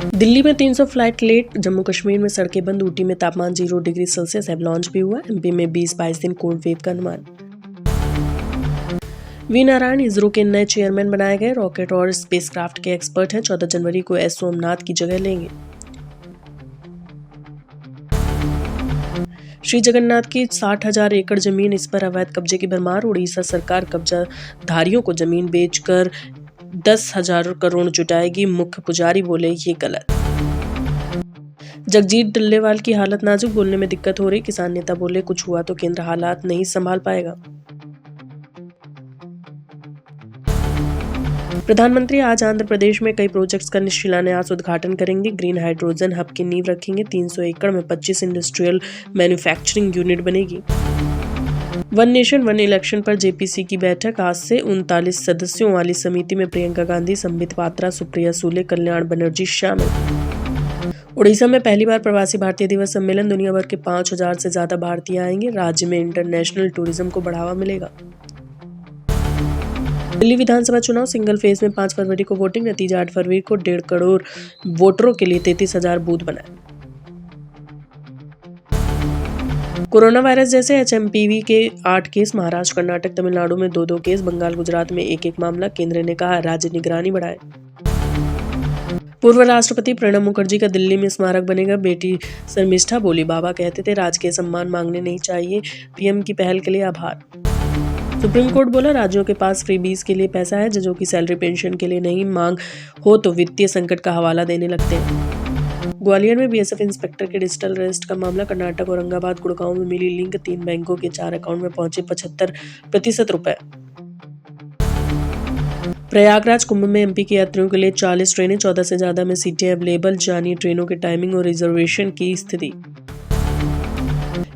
दिल्ली में 300 flight late, Jammu Kashmir में सड़कें बंद, ऊटी में तापमान 0 डिग्री सेल्सियस, एवलांच भी हुआ। एमपी में 20-22 दिन कोल्ड वेव का अनुमान। वी नारायण इसरो के नए चेयरमैन बनाए गए। रॉकेट और स्पेसक्राफ्ट के एक्सपर्ट हैं। 14 जनवरी को एस सोमनाथ की जगह लेंगे। श्री जगन्नाथ की 60,000 एकड़ जमीन, इस पर अवैध कब्जे की भरमार। उड़ीसा सरकार कब्जाधारियों को जमीन बेचकर 10,000 करोड़ जुटाएगी। मुख्य पुजारी बोले ये गलत। जगजीत डल्लेवाल की हालत नाजुक, बोलने में दिक्कत हो रही। किसान नेता बोले कुछ हुआ तो केंद्र हालात नहीं संभाल पाएगा। प्रधानमंत्री आज आंध्र प्रदेश में कई प्रोजेक्ट्स का शिलान्यास उद्घाटन करेंगे। ग्रीन हाइड्रोजन हब की नींव रखेंगे। 300 एकड़ में 25 इंडस्ट्रियल मैन्युफैक्चरिंग यूनिट बनेगी। वन नेशन वन इलेक्शन पर जेपीसी की बैठक, आज से 39 सदस्यों वाली समिति में प्रियंका गांधी, संबित पात्रा, सुप्रिया सूले, कल्याण बनर्जी शामिल। उड़ीसा में पहली बार प्रवासी भारतीय दिवस सम्मेलन, दुनिया भर के 5,000 से ज्यादा भारतीय आएंगे। राज्य में इंटरनेशनल टूरिज्म को बढ़ावा मिलेगा। दिल्ली विधानसभा चुनाव सिंगल फेज में 5 फरवरी को वोटिंग, नतीजा 8 फरवरी को। 1.5 करोड़ वोटरों के लिए 33,000 बूथ बनाए। कोरोना वायरस जैसे एचएमपीवी के 8 केस, महाराष्ट्र, कर्नाटक, तमिलनाडु में 2-2 केस, बंगाल, गुजरात में 1-1 मामला। केंद्र ने कहा राज्य निगरानी बढ़ाए। पूर्व राष्ट्रपति प्रणब मुखर्जी का दिल्ली में स्मारक बनेगा। बेटी शर्मिष्ठा बोली बाबा कहते थे राजकीय सम्मान मांगने नहीं चाहिए। पीएम की पहल के लिए आभार। सुप्रीम कोर्ट बोला राज्यों के पास फ्रीबीज के लिए पैसा है, जजों की सैलरी पेंशन के लिए नहीं, मांग हो तो वित्तीय संकट का हवाला देने लगते हैं। ग्वालियर में बीएसएफ इंस्पेक्टर के डिजिटल अरेस्ट का मामला, कर्नाटक, औरंगाबाद, गुड़गांव में मिली लिंक, 3 बैंकों के 4 अकाउंट में पहुंचे 75% रुपए। प्रयागराज कुंभ में एमपी के यात्रियों के लिए 40 ट्रेनें, 14 से ज्यादा में सीटें अवेलेबल। जानिए ट्रेनों की टाइमिंग और रिजर्वेशन की स्थिति।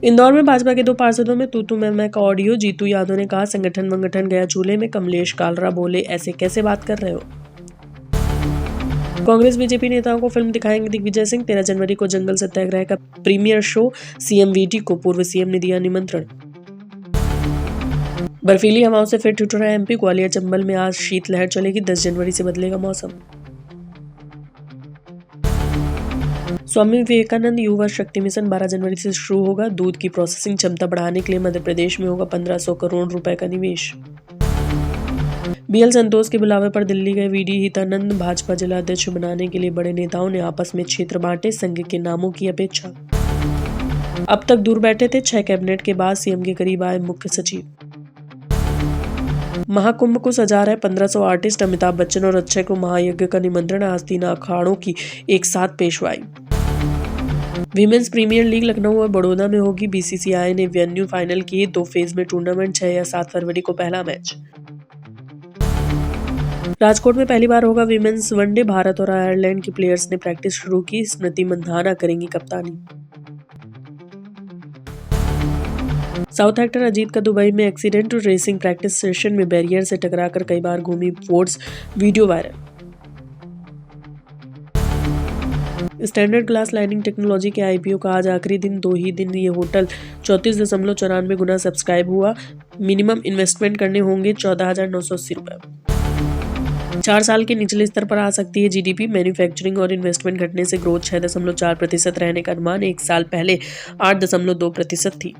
इंदौर में भाजपा के 2 पार्षदों में तू मैं का ऑडियो, जीतू यादव ने कहा संगठन गया चूल्हे में। कमलेश कालरा बोले ऐसे कैसे बात कर रहे हो। कांग्रेस बीजेपी नेताओं को फिल्म दिखाएंगे दिग्विजय सिंह। 13 जनवरी को जंगल सत्याग्रह का प्रीमियर शो, सीएम को पूर्व सीएम ने दिया निमंत्रण। बर्फीली हवाओं से फिर ठिठुरा एमपी, ग्वालियर चंबल में आज शीतलहर चलेगी। 10 जनवरी से बदलेगा मौसम। स्वामी विवेकानंद युवा शक्ति मिशन 12 जनवरी से शुरू होगा। दूध की प्रोसेसिंग क्षमता बढ़ाने के लिए मध्य प्रदेश में होगा 1500 करोड़ रुपए का निवेश। बीएल संतोष के बुलावे पर दिल्ली गए वीडी हितानंद, भाजपा जिला अध्यक्ष बनाने के लिए बड़े नेताओं ने आपस में क्षेत्र बांटे, संघ के नामों की अपेक्षा। अब तक दूर बैठे थे, 6 कैबिनेट के बाद सीएम के करीब आए मुख्य सचिव। महाकुंभ को सजा रहे 1500 आर्टिस्ट, अमिताभ बच्चन और अक्षय को महायज्ञ का निमंत्रण। आज 3 अखाड़ों की एक साथ पेशवाई। विमेंस प्रीमियर लीग लखनऊ और बड़ौदा में होगी। बीसीसीआई ने वेन्यू फाइनल किए। 2 फेज में टूर्नामेंट, 6 या 7 फरवरी को पहला मैच। राजकोट में पहली बार होगा विमेंस वनडे, भारत और आयरलैंड की प्लेयर्स ने प्रैक्टिस शुरू की। स्मृति मंधाना करेंगी कप्तानी। साउथ एक्टर अजीत का दुबई में एक्सीडेंट, रेसिंग प्रैक्टिस सेशन में बैरियर से टकराकर कई बार घूमी force, video viral. Standard glass lining technology के आईपीओ का आज आखिरी दिन। 2 ही दिन ये होटल 34.94 गुना सब्सक्राइब हुआ। मिनिमम इन्वेस्टमेंट करने होंगे 14,980 रुपए। 4 साल के निचले स्तर पर आ सकती है जीडीपी। मैन्युफैक्चरिंग और इन्वेस्टमेंट घटने से ग्रोथ 6.4% रहने का अनुमान। 1 साल पहले 8.2% थी।